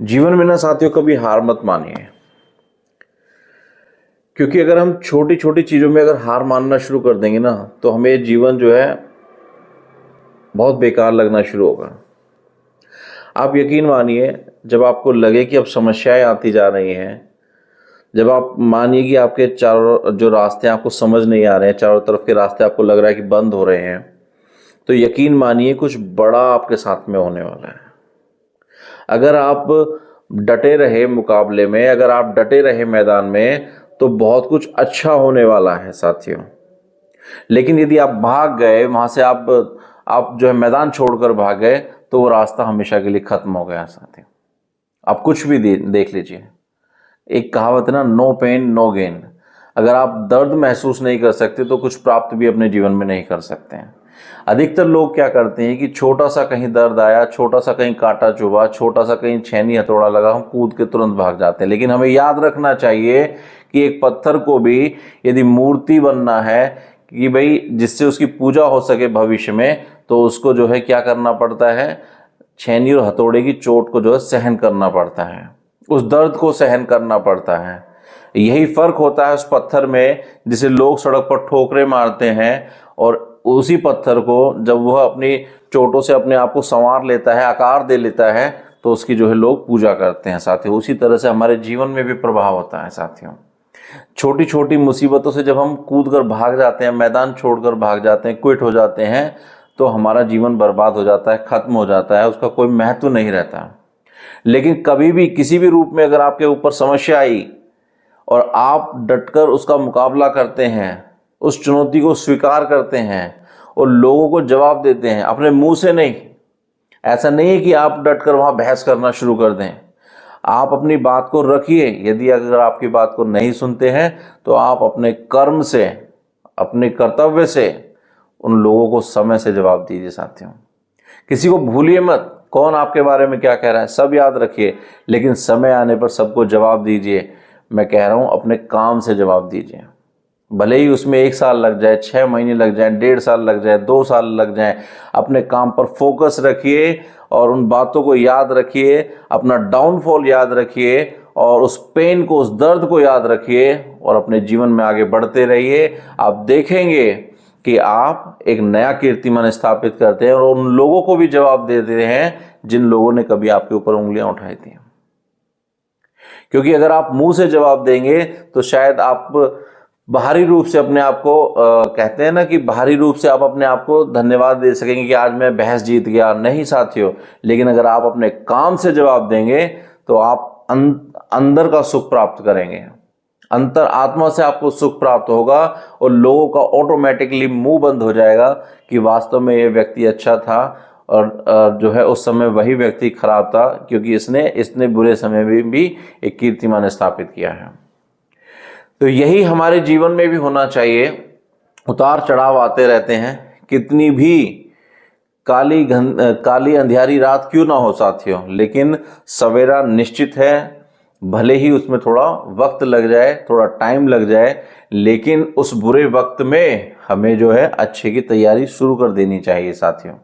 जीवन में ना साथियों कभी हार मत मानिए। क्योंकि अगर हम छोटी छोटी चीज़ों में अगर हार मानना शुरू कर देंगे ना तो हमें जीवन जो है बहुत बेकार लगना शुरू होगा। आप यकीन मानिए, जब आपको लगे कि अब समस्याएं आती जा रही हैं, जब आप मानिए कि आपके चारों जो रास्ते हैं आपको समझ नहीं आ रहे हैं, चारों तरफ के रास्ते आपको लग रहा है कि बंद हो रहे हैं, तो यकीन मानिए कुछ बड़ा आपके साथ में होने वाला है। अगर आप डटे रहे मुकाबले में, अगर आप डटे रहे मैदान में, तो बहुत कुछ अच्छा होने वाला है साथियों। लेकिन यदि आप भाग गए वहां से, आप जो है मैदान छोड़कर भाग गए, तो वो रास्ता हमेशा के लिए खत्म हो गया साथियों। आप कुछ भी देख लीजिए, एक कहावत है ना, नो पेन नो गेन। अगर आप दर्द महसूस नहीं कर सकते तो कुछ प्राप्त भी अपने जीवन में नहीं कर सकते हैं। अधिकतर लोग क्या करते हैं कि छोटा सा कहीं दर्द आया, छोटा सा कहीं कांटा चुभा, छोटा सा कहीं छेनी हथौड़ा लगा, हम कूद के तुरंत भाग जाते हैं। लेकिन हमें याद रखना चाहिए कि एक पत्थर को भी यदि मूर्ति बनना है कि भाई जिससे उसकी पूजा हो सके भविष्य में, तो उसको जो है क्या करना पड़ता है, छेनी और हथौड़े की चोट को जो है सहन करना पड़ता है, उस दर्द को सहन करना पड़ता है। यही फर्क होता है उस पत्थर में जिसे लोग सड़क पर ठोकरे मारते हैं, और उसी पत्थर को जब वह अपनी चोटों से अपने आप को संवार लेता है, आकार दे लेता है, तो उसकी जो है लोग पूजा करते हैं साथियों। उसी तरह से हमारे जीवन में भी प्रभाव होता है साथियों। छोटी छोटी मुसीबतों से जब हम कूद कर भाग जाते हैं, मैदान छोड़कर भाग जाते हैं, क्विट हो जाते हैं, तो हमारा जीवन बर्बाद हो जाता है, खत्म हो जाता है, उसका कोई महत्व नहीं रहता। लेकिन कभी भी किसी भी रूप में अगर आपके ऊपर समस्या आई और आप डटकर उसका मुकाबला करते हैं, उस चुनौती को स्वीकार करते हैं और लोगों को जवाब देते हैं अपने मुंह से नहीं, ऐसा नहीं है कि आप डटकर वहां बहस करना शुरू कर दें। आप अपनी बात को रखिए। यदि अगर आपकी बात को नहीं सुनते हैं तो आप अपने कर्म से, अपने कर्तव्य से उन लोगों को समय से जवाब दीजिए साथियों। किसी को भूलिए मत, कौन आपके बारे में क्या कह रहा है सब याद रखिए, लेकिन समय आने पर सबको जवाब दीजिए। मैं कह रहा हूं अपने काम से जवाब दीजिए। भले ही उसमें 1 साल लग जाए, 6 महीने लग जाए, 1.5 साल लग जाए, 2 साल लग जाए, अपने काम पर फोकस रखिए और उन बातों को याद रखिए, अपना डाउनफॉल याद रखिए और उस पेन को, उस दर्द को याद रखिए और अपने जीवन में आगे बढ़ते रहिए। आप देखेंगे कि आप एक नया कीर्तिमान स्थापित करते हैं और उन लोगों को भी जवाब देते हैं जिन लोगों ने कभी आपके ऊपर उंगलियां उठाई थी। क्योंकि अगर आप मुंह से जवाब देंगे तो शायद आप बाहरी रूप से अपने आप को कहते हैं ना कि बाहरी रूप से आप अपने आप को धन्यवाद दे सकेंगे कि आज मैं बहस जीत गया, नहीं साथियों। लेकिन अगर आप अपने काम से जवाब देंगे तो आप अंदर का सुख प्राप्त करेंगे, अंतर आत्मा से आपको सुख प्राप्त होगा और लोगों का ऑटोमेटिकली मुंह बंद हो जाएगा कि वास्तव में ये व्यक्ति अच्छा था और जो है उस समय वही व्यक्ति खराब था, क्योंकि इसने बुरे समय में भी एक कीर्तिमान स्थापित किया है। तो यही हमारे जीवन में भी होना चाहिए। उतार चढ़ाव आते रहते हैं, कितनी भी काली अंधियारी रात क्यों ना हो साथियों, लेकिन सवेरा निश्चित है। भले ही उसमें थोड़ा वक्त लग जाए, थोड़ा टाइम लग जाए, लेकिन उस बुरे वक्त में हमें जो है अच्छे की तैयारी शुरू कर देनी चाहिए साथियों।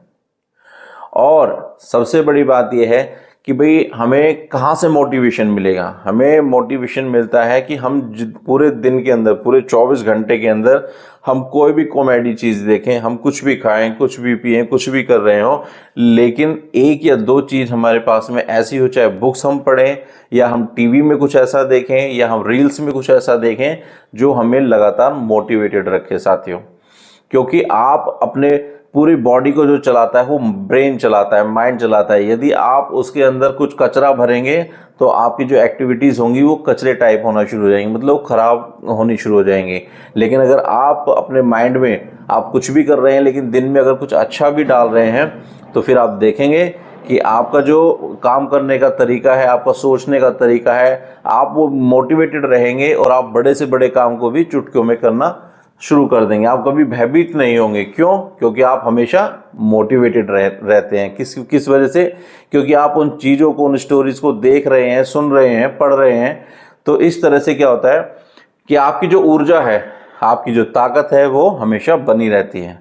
और सबसे बड़ी बात यह है कि भाई हमें कहाँ से मोटिवेशन मिलेगा। हमें मोटिवेशन मिलता है कि हम पूरे दिन के अंदर, पूरे 24 घंटे के अंदर हम कोई भी कॉमेडी चीज़ देखें, हम कुछ भी खाएं, कुछ भी पिएं, कुछ भी कर रहे हो, लेकिन 1 या 2 चीज़ हमारे पास में ऐसी हो, चाहे बुक्स हम पढ़ें या हम टीवी में कुछ ऐसा देखें या हम रील्स में कुछ ऐसा देखें जो हमें लगातार मोटिवेटेड रखे साथियों। क्योंकि आप अपने पूरी बॉडी को जो चलाता है वो ब्रेन चलाता है, माइंड चलाता है। यदि आप उसके अंदर कुछ कचरा भरेंगे तो आपकी जो एक्टिविटीज़ होंगी वो कचरे टाइप होना शुरू हो जाएंगी, मतलब खराब होनी शुरू हो जाएंगी। लेकिन अगर आप अपने माइंड में आप कुछ भी कर रहे हैं लेकिन दिन में अगर कुछ अच्छा भी डाल रहे हैं, तो फिर आप देखेंगे कि आपका जो काम करने का तरीका है, आपका सोचने का तरीका है, आप वो मोटिवेटेड रहेंगे और आप बड़े से बड़े काम को भी चुटकियों में करना शुरू कर देंगे। आप कभी भयभीत नहीं होंगे। क्यों? क्योंकि आप हमेशा मोटिवेटेड रहते हैं। किस वजह से? क्योंकि आप उन चीज़ों को, उन स्टोरीज को देख रहे हैं, सुन रहे हैं, पढ़ रहे हैं। तो इस तरह से क्या होता है कि आपकी जो ऊर्जा है, आपकी जो ताकत है, वो हमेशा बनी रहती है।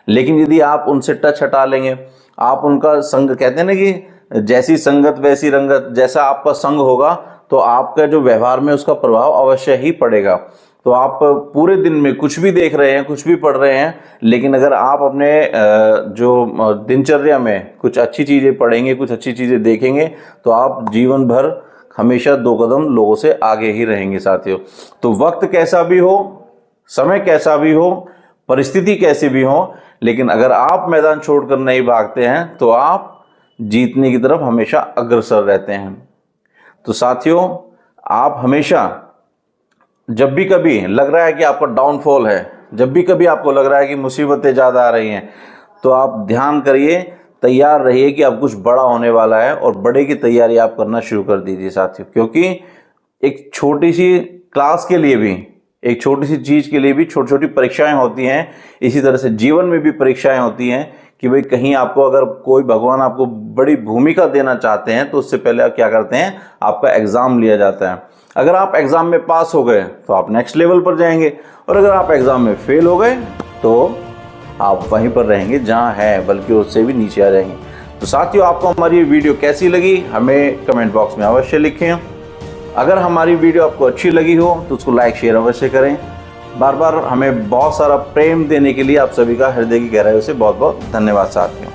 लेकिन यदि आप उनसे टच हटा लेंगे, आप उनका संग, कहते हैं ना कि जैसी संगत वैसी रंगत, जैसा आपका संग होगा तो आपका जो व्यवहार में उसका प्रभाव अवश्य ही पड़ेगा। तो आप पूरे दिन में कुछ भी देख रहे हैं, कुछ भी पढ़ रहे हैं, लेकिन अगर आप अपने जो दिनचर्या में कुछ अच्छी चीज़ें पढ़ेंगे, कुछ अच्छी चीज़ें देखेंगे, तो आप जीवन भर हमेशा 2 कदम लोगों से आगे ही रहेंगे साथियों। तो वक्त कैसा भी हो, समय कैसा भी हो, परिस्थिति कैसी भी हो, लेकिन अगर आप मैदान छोड़कर नहीं भागते हैं तो आप जीतने की तरफ हमेशा अग्रसर रहते हैं। तो साथियों, आप हमेशा जब भी कभी लग रहा है कि आपका डाउनफॉल है, जब भी कभी आपको लग रहा है कि मुसीबतें ज़्यादा आ रही हैं, तो आप ध्यान करिए, तैयार रहिए कि अब कुछ बड़ा होने वाला है और बड़े की तैयारी आप करना शुरू कर दीजिए साथियों। क्योंकि एक छोटी सी क्लास के लिए भी, एक छोटी सी चीज़ के लिए भी छोटी छोटी परीक्षाएं होती हैं। इसी तरह से जीवन में भी परीक्षाएं होती हैं कि भाई कहीं आपको अगर कोई भगवान आपको बड़ी भूमिका देना चाहते हैं तो उससे पहले आप क्या करते हैं, आपका एग्ज़ाम लिया जाता है। अगर आप एग्ज़ाम में पास हो गए तो आप नेक्स्ट लेवल पर जाएंगे, और अगर आप एग्ज़ाम में फेल हो गए तो आप वहीं पर रहेंगे जहां है, बल्कि उससे भी नीचे आ जाएंगे। तो साथियों, आपको हमारी ये वीडियो कैसी लगी हमें कमेंट बॉक्स में अवश्य लिखें। अगर हमारी वीडियो आपको अच्छी लगी हो तो उसको लाइक शेयर अवश्य करें। बार बार हमें बहुत सारा प्रेम देने के लिए आप सभी का हृदय की गहराइयों से बहुत बहुत धन्यवाद साथियों।